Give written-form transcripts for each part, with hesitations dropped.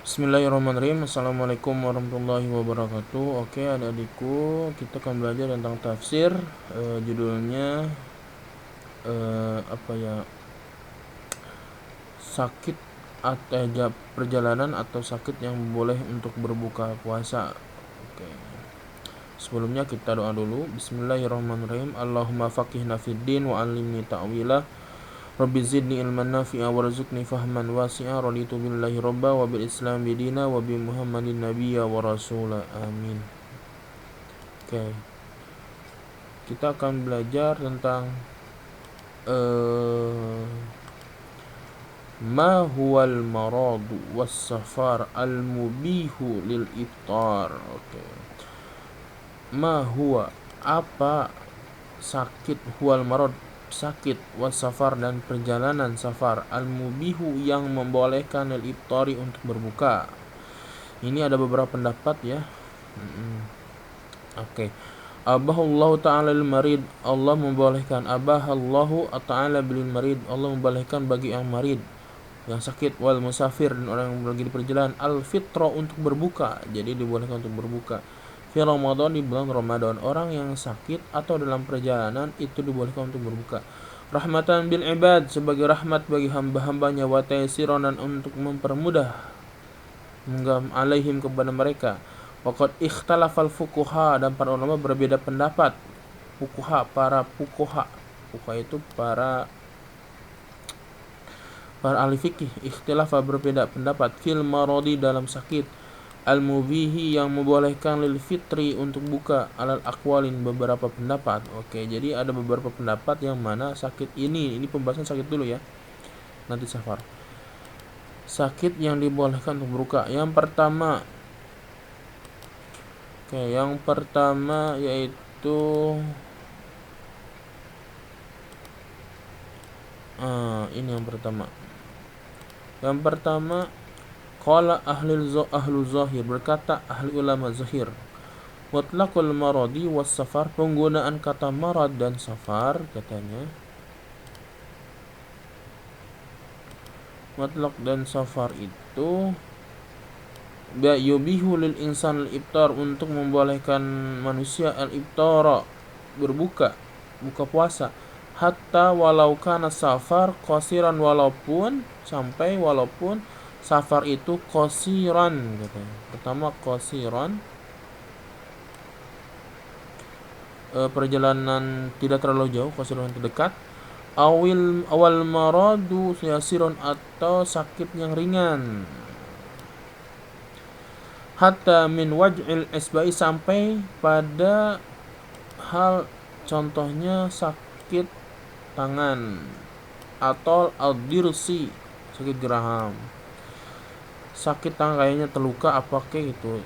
Bismillahirrahmanirrahim. Assalamualaikum warahmatullahi wabarakatuh. Oke, adik-adikku, kita akan belajar tentang tafsir. Judulnya apa ya? Sakit atau perjalanan atau sakit yang boleh untuk berbuka puasa. Oke. Sebelumnya kita doa dulu. Bismillahirrahmanirrahim. Allahumma faqihna fid din wa 'allimni ta'wilah. Rabbi zidni ilman nafi'a warzuqni fahman wasi'a. Raditu billahi robba wa bil islam bidina wa bi muhammadin nabiyya wa rasula. Amin. Oke. Kita akan belajar tentang ma huwal maradu was safar al mubihu lil iftar. Oke. Ma huwa, apa sakit, huwal marad sakit, wasafar dan perjalanan safar, al mubihu yang membolehkan al iftari untuk berbuka. Ini ada beberapa pendapat ya. Oke. Abahallahu ta'ala lil marid, Allah membolehkan. Abahallahu ta'ala bil marid, Allah membolehkan bagi yang marid, yang sakit, wal musafir, dan orang yang lagi di perjalanan, al fitra, untuk berbuka. Jadi dibolehkan untuk berbuka fi Ramadan, di bulan Ramadan. Orang yang sakit atau dalam perjalanan itu dibolehkan untuk berbuka. Rahmatan bil ibad, sebagai rahmat bagi hamba-hambanya, wa taisiran, dan untuk mempermudah alaihim, kepada mereka. Waqad ikhtalafal fuqaha, dan para ulama berbeda pendapat. Para fuqaha itu para ahli fikih. Ikhtilafah, berbeda pendapat. Fil maradi, dalam sakit. Al mubihi, yang membolehkan. Lil fitri, untuk buka. Alal aqwalin, beberapa pendapat. Oke, jadi ada beberapa pendapat yang mana sakit ini pembahasan sakit dulu ya, nanti safar. Sakit yang dibolehkan untuk berbuka. Yang pertama yaitu ini yang pertama. Qala ahlu zahir, berkata ahli ulama zahir, mutlaqul maradi was safar, penggunaan kata marad dan safar, katanya mutlaq dan safar itu yubihu lil insan al iftar, untuk membolehkan manusia al iftara, berbuka, buka puasa. Hatta walau kana safar qasiran, walaupun safar itu qasiran, katanya. Pertama qasiran, perjalanan tidak terlalu jauh, qasiran terdekat. Awal maradu yasiron, atau sakit yang ringan. Hatta min waj'il isba'i, sampai pada hal, contohnya sakit tangan, atau al-dirsi, sakit geraham. Sakit tangan kayaknya terluka apa kayak gitu,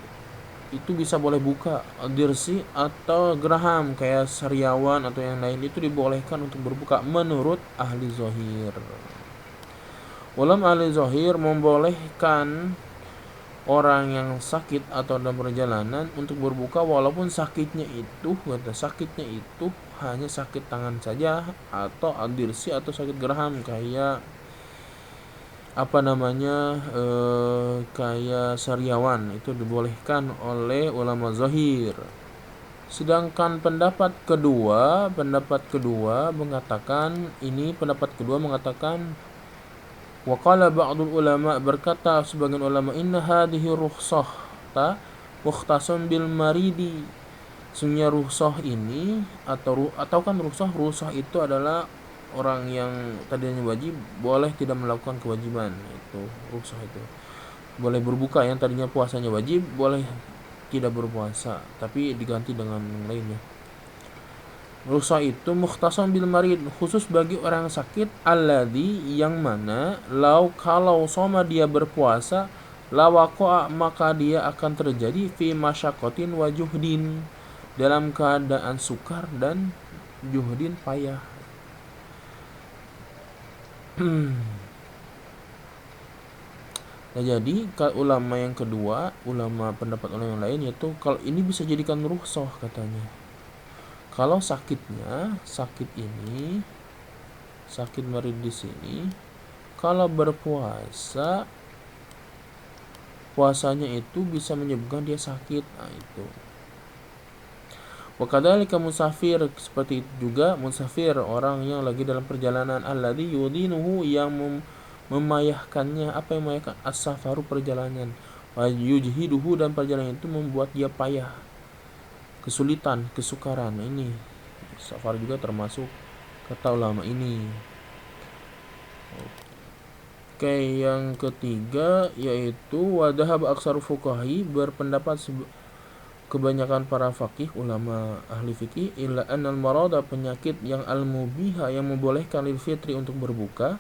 itu bisa boleh buka. Al-dirsi atau geraham kayak sariawan atau yang lain, itu dibolehkan untuk berbuka menurut ahli zahir. Ulama ahli zahir membolehkan orang yang sakit atau dalam perjalanan untuk berbuka, walaupun sakitnya itu hanya sakit tangan saja, atau al-dirsi atau sakit geraham kayak kayak sariawan, itu dibolehkan oleh ulama zahir. Sedangkan pendapat kedua mengatakan waqala ba'dul ulama, berkata sebagian ulama, inna hadhihi rukhsah mukhtasun bil maridi, sungguhnya rukhsah ini atau kan rukhsah itu adalah orang yang tadinya wajib boleh tidak melakukan kewajiban. Itu rukhsah, itu boleh berbuka. Yang tadinya puasanya wajib boleh tidak berpuasa, tapi diganti dengan yang lainnya. Rukhsah itu mukhtasan bil marid, khusus bagi orang sakit. Alladzi, yang mana kalau soma, dia berpuasa, lawaqa'a, maka dia akan terjadi fi masyaqqatin wa juhdin, dalam keadaan sukar dan juhdin, payah. Nah, jadi ulama yang kedua, pendapat ulama yang lain, yaitu kalau ini bisa jadikan rukhsah, katanya. Kalau sakit marid di sini, kalau berpuasa puasanya itu bisa menyebabkan dia sakit. Nah, itu. Wa kadzalika musafir, seperti itu juga musafir, orang yang lagi dalam perjalanan, alladzi yudinuhu, yang memayahkannya. Apa yang memayahkan? As-safaru, perjalanan. Wa yujhiduhu, dan perjalanan itu membuat dia payah, kesulitan, kesukaran. Ini safar juga termasuk kata ulama ini. Oke, yang ketiga yaitu wadhab aksar fuqahi, berpendapat kebanyakan para fakih, ulama ahli fikih, illa annal marada, penyakit yang al-mubiha, yang membolehkan lil fitri, untuk berbuka.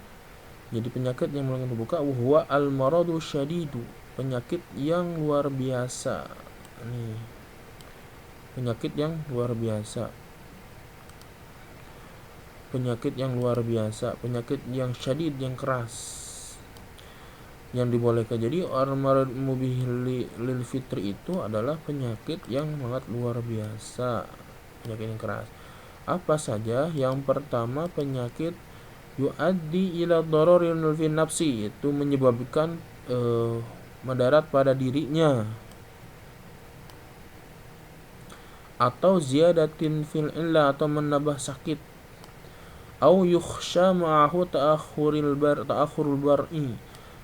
Jadi penyakit yang membolehkan berbuka, huwa al-maradu syadidu, penyakit yang luar biasa. Ini penyakit yang luar biasa. Penyakit yang luar biasa, penyakit yang syadid, yang keras, yang dibolehkan. Jadi al-marad mubih lil fitri itu adalah penyakit yang sangat luar biasa, penyakit yang keras. Apa saja? Yang pertama, penyakit yuaddi ila dararin fil nafsi, itu menyebabkan madarat pada dirinya, atau ziyadatin fil illah, atau menambah sakit, au yukhsha ma'ahu ta'akhurul bar'i,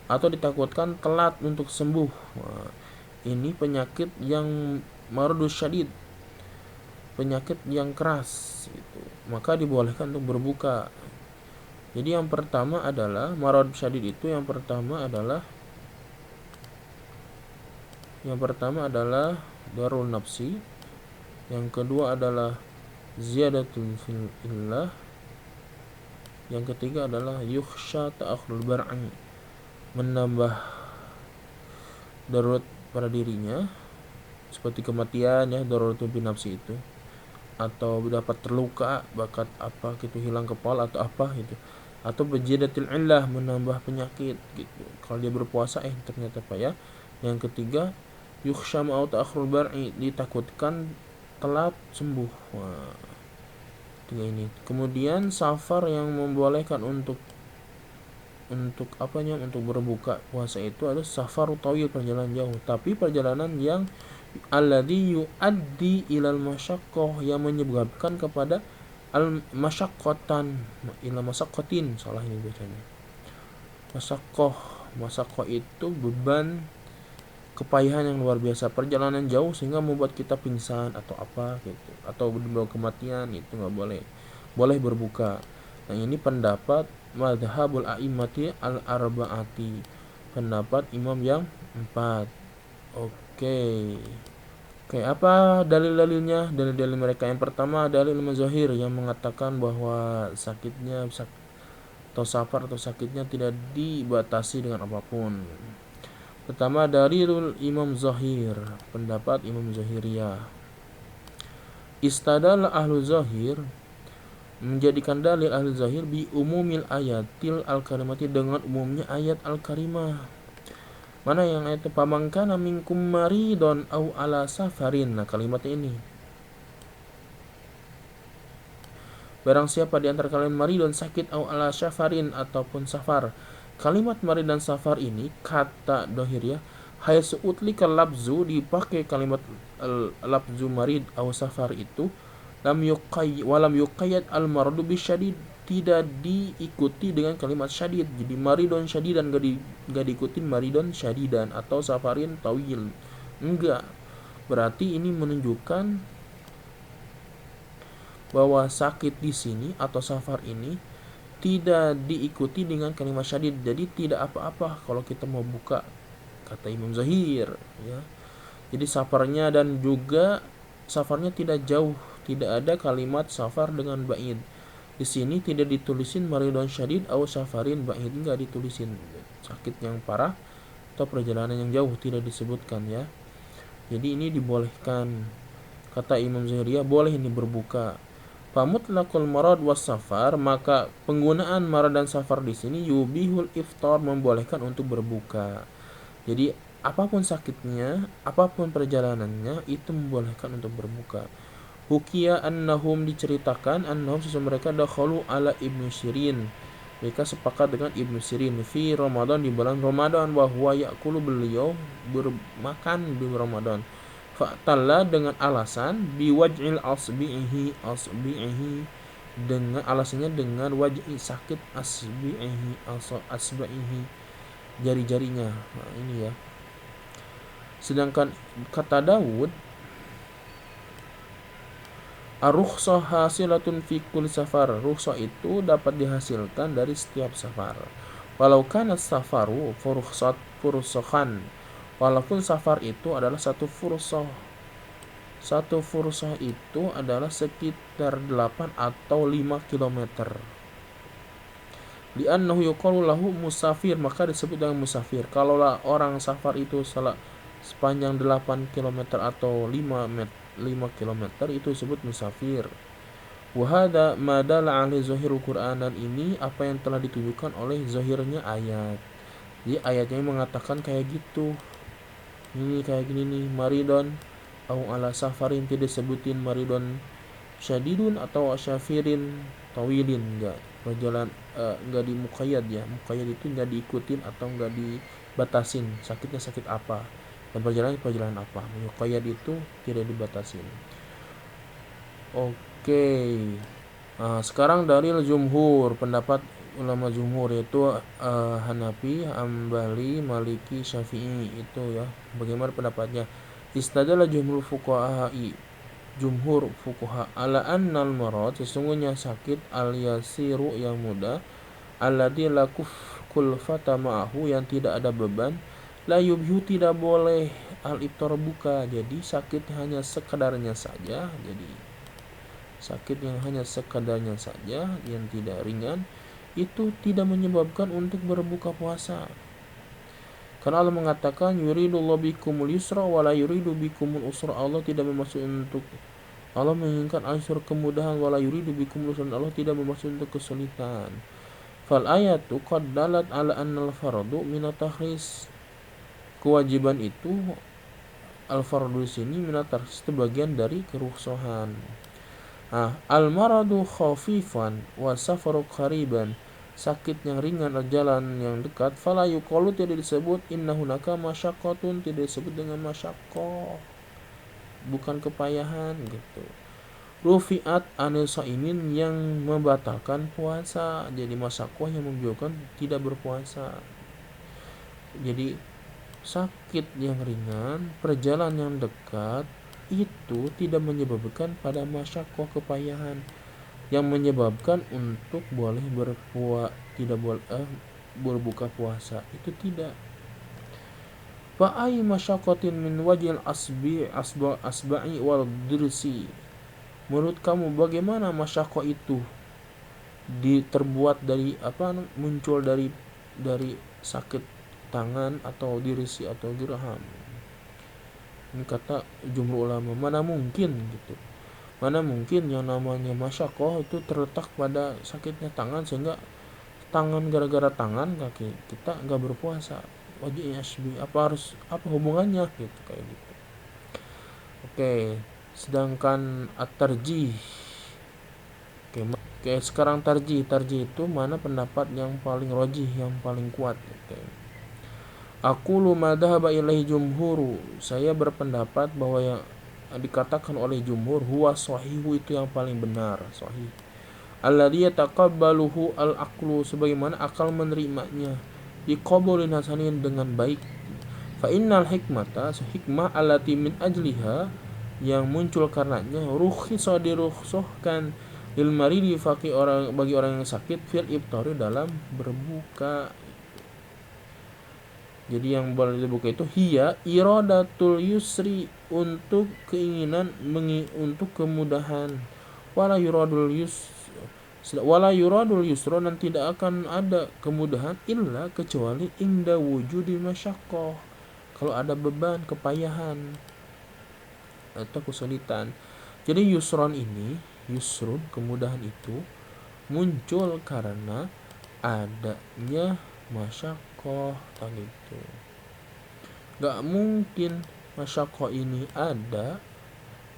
atau ditakutkan telat untuk sembuh. Nah, ini penyakit yang maradus syadid, penyakit yang keras gitu. Maka dibolehkan untuk berbuka. Jadi yang pertama adalah marad syadid itu, yang pertama adalah darul nafsi, yang kedua adalah ziyadatul fil illah, yang ketiga adalah yukhsha ta'akhurul bar'i, menambah darurat pada dirinya, seperti kematian ya, daruratul binafsi itu, atau dapat terluka, bakat apa gitu, hilang kepala atau apa gitu, atau bejadatil illah, menambah penyakit gitu. Kalau dia berpuasa ternyata apa ya. Yang ketiga, yukhsha ma'au ta'akhurul bar'i, ditakutkan telat sembuh. Wah, tiga ini. Kemudian safar yang membolehkan untuk apanya, untuk berbuka puasa itu adalah safar tawil, perjalanan jauh, tapi perjalanan yang alladhi yuaddi ilal masyaqqah, yang menyebabkan kepada al masyaqqatan, ila masyaqqatin, salah ini bacanya, masyaqqah itu beban, kepayahan yang luar biasa, perjalanan jauh sehingga membuat kita pingsan atau apa gitu, atau dibawa kematian, itu nggak boleh. Boleh berbuka. Nah, ini pendapat madhabul a'immati al-arba'ati, pendapat imam yang 4. Oke, apa dalil-dalilnya? Dalil-dalil mereka, yang pertama dalil mazahir, yang mengatakan bahwa sakitnya atau safar atau sakitnya tidak dibatasi dengan apapun. Pertama, dalilul imam zahir, pendapat imam zahiriyah. Istadalla ahlu zahir, menjadikan dalil ahli zahir, bi umumil ayatil al-karimati, dengan umumnya ayat al-karimah. Mana yang ayat pamangkana minkum maridon au ala safarin. Nah, kalimat ini, barang siapa di antara kalian maridon, sakit, au ala safarin, ataupun safar. Kalimat marid dan safar ini, kata dohir ya, haitsu utlika labzu, dipakai kalimat labzu marid au safar itu, walam yuqayyad al-maradu bisyadid, tidak diikuti dengan kalimat syadid. Jadi maridon syadidan gak diikuti maridon syadidan, atau safarin tawil, enggak. Berarti ini menunjukkan bahwa sakit di sini atau safar ini tidak diikuti dengan kalimat syadid. Jadi tidak apa-apa kalau kita mau buka, kata Imam Zahir ya. Jadi safarnya, dan juga safarnya tidak jauh, tidak ada kalimat safar dengan ba'id. Di sini tidak ditulisin maridon syadid atau safarin ba'id, enggak ditulisin. Sakit yang parah atau perjalanan yang jauh tidak disebutkan ya. Jadi ini dibolehkan, kata Imam Zahiriyah, boleh ini berbuka. Famutlaqul marad was safar, maka penggunaan marad dan safar di sini yubihul iftar, membolehkan untuk berbuka. Jadi apapun sakitnya, apapun perjalanannya, itu membolehkan untuk berbuka. Hukiya annahum, diceritakan, annahum, sesungguhnya mereka dakhalu ala Ibnu Sirin, Mereka sepakat dengan Ibnu Sirin fi Ramadan, di bulan Ramadan, bahwa yakulu, beliau bermakan di Ramadan. Fa'talla, dengan alasan biwaj'il asbi'ihi, dengan alasannya dengan waj'i, sakit asbi'ihi, jari-jarinya. Nah, ini ya. Sedangkan kata Daud, ar-rukhsah hasilatun fi kulli safar, rukhsah itu dapat dihasilkan dari setiap safar. Walau kana safaru fursakhan, walaupun safar itu adalah satu fursah. Satu fursah itu adalah sekitar 8 atau 5 kilometer. Li'annahu yuqalu lahu musafir, maka disebut dengan musafir. Kalau orang safar itu sepanjang 8 kilometer atau 5 kilometer, itu disebut musafir. Wahada madala alaihi zahirul Quran, dan ini apa yang telah ditunjukkan oleh zahirnya ayat. Jadi ayatnya mengatakan kayak gitu. Ini kayak gini nih, maridon au ala safarin, tidak sebutin maridon syadidun atau syafirin tawilin, enggak perjalanan, enggak di muqayyad ya. Muqayyad itu enggak diikutin atau enggak dibatasin sakitnya sakit apa, dan perjalanan apa. Muqayyad itu tidak dibatasin. Oke. Nah, sekarang dalil jumhur, pendapat ulama jumhur, yaitu Hanafi, Hambali, Maliki, Syafi'i, itu ya. Bagaimana pendapatnya? Istadalla jumhur fuqaha'i, jumhur fuqaha, ala annal marad, sesungguhnya sakit, al yasiru, yang mudah, alladzi la kulfata ma'ahu, yang tidak ada beban, la yubhu, tidak boleh al iftar, buka. Jadi sakit hanya sekedarnya saja, jadi sakit yang hanya sekadarnya saja, yang tidak ringan, itu tidak menyebabkan untuk berbuka puasa. Karena Allah mengatakan yuridullahu bikumul yusra wa la yuridu bikumul usra. Allah tidak bermaksud untuk, Allah menginginkan unsur kemudahan, wala yuridu bikumul usra, Allah tidak bermaksud untuk kesulitan. Fal ayatu qad dalat ala annal fardu min at-takhris. Kewajiban itu, al fardu sini min at-takhris, itu bagian dari kerukhsahan. Al-maradu khafifan wa safaru qariban, sakit yang ringan dan jalan yang dekat, fala yuqalu, tidak disebut inna hunaka masyaqqatun, tidak disebut dengan masyaqqah, bukan kepayahan gitu. Rufi'at anil shaimin, yang membatalkan puasa, jadi masyaqqah yang menjauhkan tidak berpuasa. Jadi sakit yang ringan, perjalanan yang dekat, itu tidak menyebabkan pada masyaqqah, kepayahan, yang menyebabkan untuk boleh tidak boleh berbuka puasa, itu tidak. Fa'ai masyaqqatin min wajil asba'i wal dirsi, menurut kamu bagaimana masyaqqah itu terbuat dari apa, muncul dari sakit tangan atau dirsi atau dirham. Ini kata jumhur ulama, mana mungkin gitu, mana mungkin yang namanya masyaqqah itu terletak pada sakitnya tangan, sehingga tangan, gara-gara tangan kaki kita nggak berpuasa. Wajib asbi, apa hubungannya gitu, kayak gitu. Oke, sedangkan at-tarjih. Oke, sekarang tarjih itu mana pendapat yang paling rajih, yang paling kuat. Oke. Aqulu ma dhahaba ilaihi jumhuru, saya berpendapat bahwa yang dikatakan oleh jumhur huwa sahihu, itu yang paling benar, sahih. Alladhi yataqabbaluhu al-aqlu, sebagaimana akal menerimanya, biqabulin hasanin, dengan baik. Fa innal hikmata, hikmah, allati min ajliha, yang muncul karenanya, rukhisa, dirukhsahkan, lil maridi, bagi orang yang sakit, fil iftari, dalam berbuka. Jadi yang boleh dibuka itu hiya iradatul yusri, untuk keinginan, untuk kemudahan, wala yuradul yusra, dan tidak akan ada kemudahan illa, kecuali inda wujudi masyaqqah, kalau ada beban, kepayahan atau kesulitan. Jadi yusrun, kemudahan itu muncul karena adanya masyaqqah gitu. Gak mungkin masyaqqah ini ada,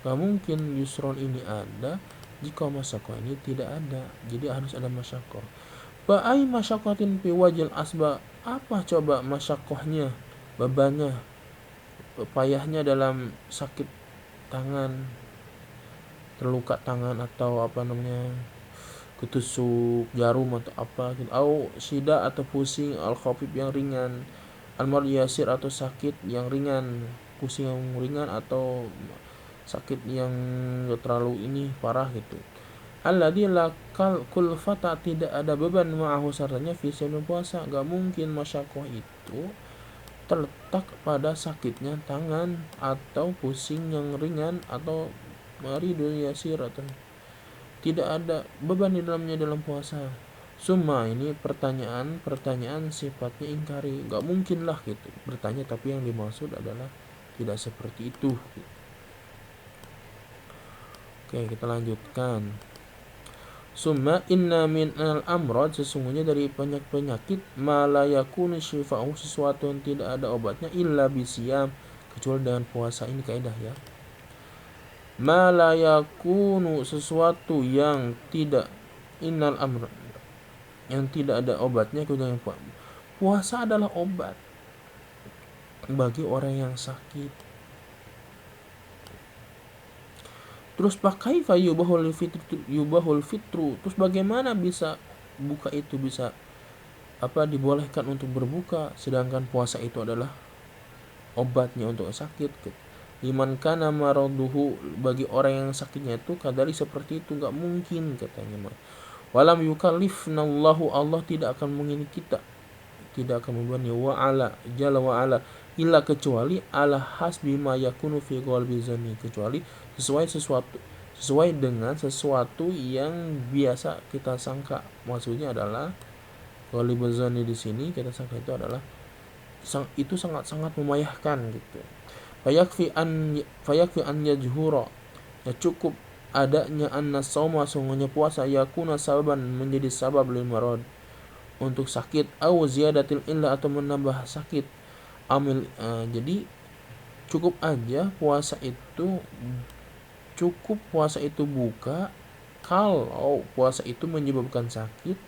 gak mungkin yusron ini ada jika masyaqqah ini tidak ada. Jadi harus ada masyaqqah. Ba'ai masyakotin fi wajil asba, apa coba masyakohnya, bebannya, payahnya dalam sakit tangan, terluka tangan atau apa namanya, ketusuk jarum atau apa gitu, au sida atau pusing, al khafif yang ringan, al yasir atau sakit yang ringan, pusing yang ringan atau sakit yang gak terlalu ini parah gitu. Alladzi la kulfata, tidak ada beban ma'ahu sertanya fi puasa. Gak mungkin masyakoh itu terletak pada sakitnya tangan atau pusing yang ringan atau maridul yasir atau tidak ada beban di dalamnya dalam puasa. Summa ini pertanyaan sifatnya ingkari, gak mungkin lah gitu bertanya, tapi yang dimaksud adalah tidak seperti itu. Oke, kita lanjutkan. Summa inna min al-amrad, sesungguhnya dari penyakit ma la yakunu syifa'u, sesuatu yang tidak ada obatnya, illa bisiyam, kecuali dengan puasa. Ini kaidah ya. Ma la yakunu, sesuatu yang tidak, innal amrad, yang tidak ada obatnya kecuali dengan puasa. Puasa adalah obat bagi orang yang sakit. Terus pakai yubahul fitru, terus bagaimana bisa buka itu bisa dibolehkan untuk berbuka, sedangkan puasa itu adalah obatnya untuk sakit. Liman kana maraduhu, bagi orang yang sakitnya itu kadari seperti itu, gak mungkin katanya. Walam yukallifnallahu, Allah tidak akan mengini kita, tidak akan membebani, wa'ala jalla wa'ala, illa kecuali ala hasbi ma yakunu fi qalbi zanni, kecuali sesuai dengan sesuatu yang biasa kita sangka. Maksudnya adalah qalbi zanni di sini kita sangka itu adalah itu sangat-sangat memayahkan gitu. Fayakfi an yajhura, ya cukup adanya anna sauma, sungguhnya puasa, yakuna sababan, menjadi sabab lil marad, untuk sakit, au ziyadatil illa, atau menambah sakit, jadi cukup puasa itu buka kalau puasa itu menyebabkan sakit.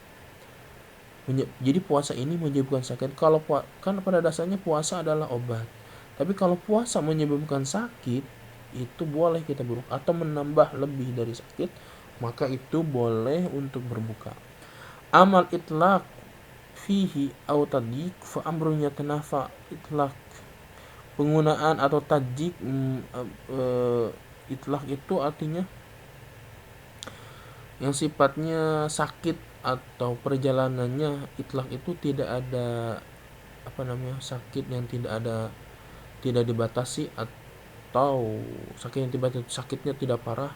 Jadi puasa ini menyebabkan sakit. Kalau kan pada dasarnya puasa adalah obat, tapi kalau puasa menyebabkan sakit, itu boleh kita berbuka, atau menambah lebih dari sakit, maka itu boleh untuk berbuka. Amal itlaq fihi au tadjik fa amrun yatanafa. Itlaq, penggunaan atau tadjik, itlaq itu artinya yang sifatnya sakit atau perjalanannya. Itlaq itu tidak ada sakit yang tidak dibatasi, atau sakit yang tiba-tiba sakitnya tidak parah,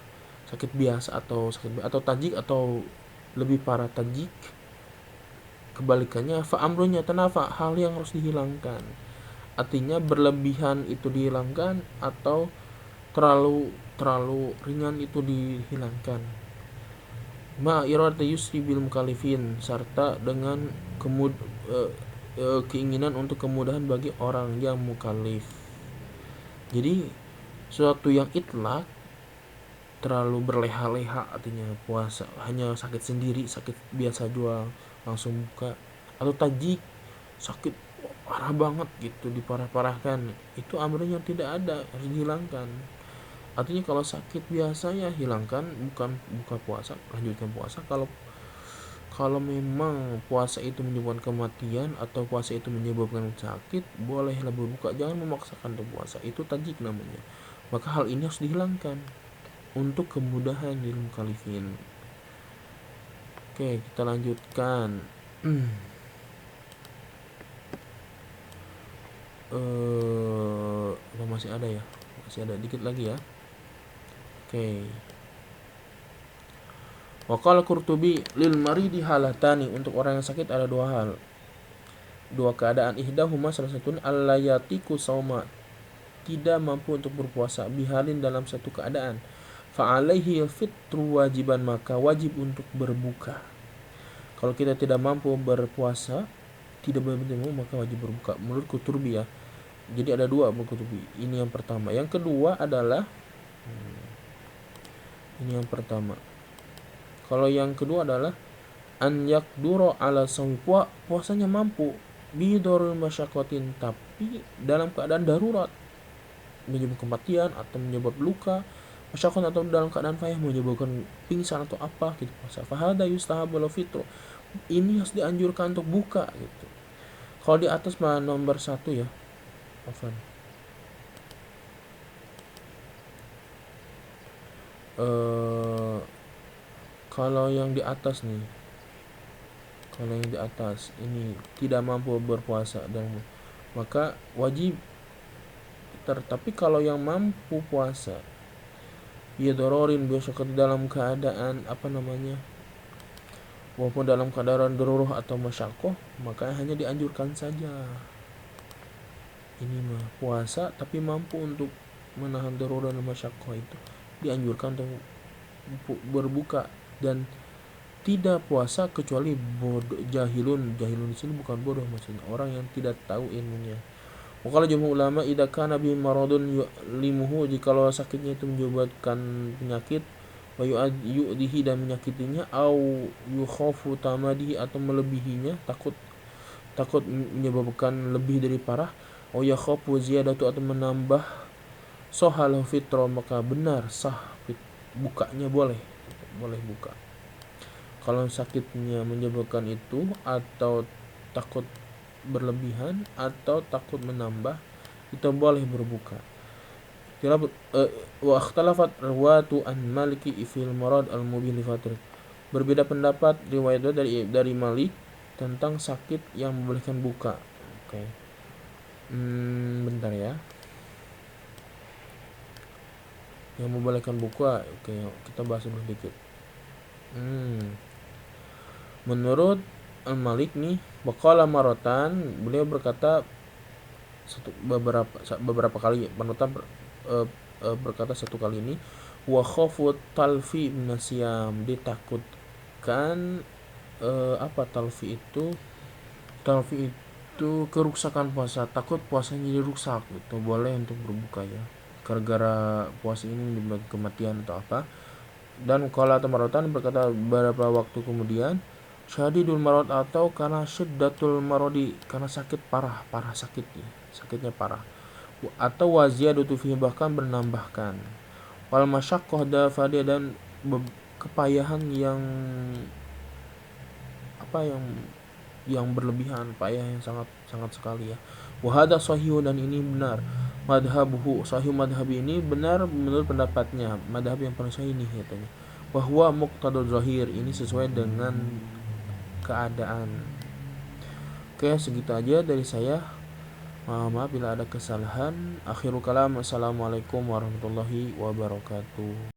sakit biasa atau tajik atau lebih parah tajik. Kebalikannya fa amrunya tanafa, hal yang harus dihilangkan, artinya berlebihan itu dihilangkan, atau terlalu ringan itu dihilangkan. Ma iradatu yusri bil mukallifin, serta dengan keinginan untuk kemudahan bagi orang yang mukallif. Jadi sesuatu yang itlaq terlalu berleha-leha, artinya puasa hanya sakit sendiri, sakit biasa jual langsung buka, atau tajik sakit parah banget gitu, diparah-parahkan, itu amrnya tidak ada, harus dihilangkan. Artinya kalau sakit biasa ya hilangkan, bukan buka puasa, lanjutkan puasa. Kalau memang puasa itu menyebabkan kematian atau puasa itu menyebabkan sakit, bolehlah berbuka, jangan memaksakan untuk puasa, itu tajik namanya. Maka hal ini harus dihilangkan untuk kemudahan lil mukallifin. Oke, kita lanjutkan. Masih ada dikit lagi ya. Oke. Waqala Qurtubi lil maridi halatani, untuk orang yang sakit ada dua keadaan. Ihdahuma, salah satunya allayatiku sauma, tidak mampu untuk berpuasa, bihalin, dalam satu keadaan, fa'alaihi fitru wajiban, maka wajib untuk berbuka. Kalau kita tidak mampu berpuasa, tidak benar-benar maka wajib berbuka menurut Qurtubi ya. Jadi ada dua menurut Qurtubi. Ini yang pertama. Yang kedua adalah ini yang pertama. Kalau yang kedua adalah an yakduro ala sawi puasanya mampu bidorul masyakotin, tapi dalam keadaan darurat menyebabkan kematian atau menyebabkan luka, masyakot atau dalam keadaan payah menyebabkan pingsan atau apa gitu puasa. Fahada yustahabu lahu fitru, ini harus dianjurkan untuk buka gitu. Kalau di atas nomor 1 ya, Afan. Kalau yang di atas nih, kalau yang di atas ini tidak mampu berpuasa dan maka wajib tapi kalau yang mampu puasa ya dororin biasa dalam keadaan walaupun dalam keadaan darurat atau masyakoh, maka hanya dianjurkan saja. Ini mah puasa tapi mampu untuk menahan darurat dan masyakoh, itu dianjurkan untuk berbuka. Dan tidak puasa kecuali bodoh, jahilun di sini bukan bodoh, maksudnya orang yang tidak tahu ilmunya. Wakala jumhur ulama idza kana bi maradun yu'limuhu, jikalau sakitnya itu menyebabkan penyakit, wa yu'dihi dan menyakitinya, au yukhafu tamadihi atau melebihinya, takut menyebabkan lebih dari parah, au yakhafu ziyadatu atau menambah, sahal fitra, maka benar sah bukanya, boleh buka. Kalau sakitnya menyebabkan itu atau takut berlebihan atau takut menambah, itu boleh berbuka. Wa ikhtalafat riwayatu an Maliki fil marad al mubih li fatr, berbeda pendapat riwayat dari Malik tentang sakit yang membolehkan buka. Oke. Bentar ya. Yang membolehkan buka, oke, kita bahas dulu dikit. Menurut Al-Malik nih, waqala marotan, beliau berkata beberapa kali, panutan berkata satu kali ini, wa khafut talfi minasyam, ditakutkan talfi itu keruksakan puasa, takut puasanya jadi rusak, itu boleh untuk berbuka ya, gara-gara puasa ini menyebabkan kematian atau apa. Dan kalau marotan berkata beberapa waktu kemudian, syadidul marad, atau karena syiddatul maradi, karena sakit parah sakitnya parah, atau waziyadatu fihi, bahkan menambahkan, wal masyaqqah dafadi, dan kepayahan yang berlebihan, payah yang sangat sekali ya. Wa hadza sahih, dan ini benar. Madhabuhu sahih, madhab ini benar menurut pendapatnya, madhab yang paling sahih ini katanya. Bahwa muqtadul zahir, ini sesuai dengan keadaan. Oke, segitu aja dari saya. Maaf bila ada kesalahan. Akhirul kalam, assalamualaikum warahmatullahi wabarakatuh.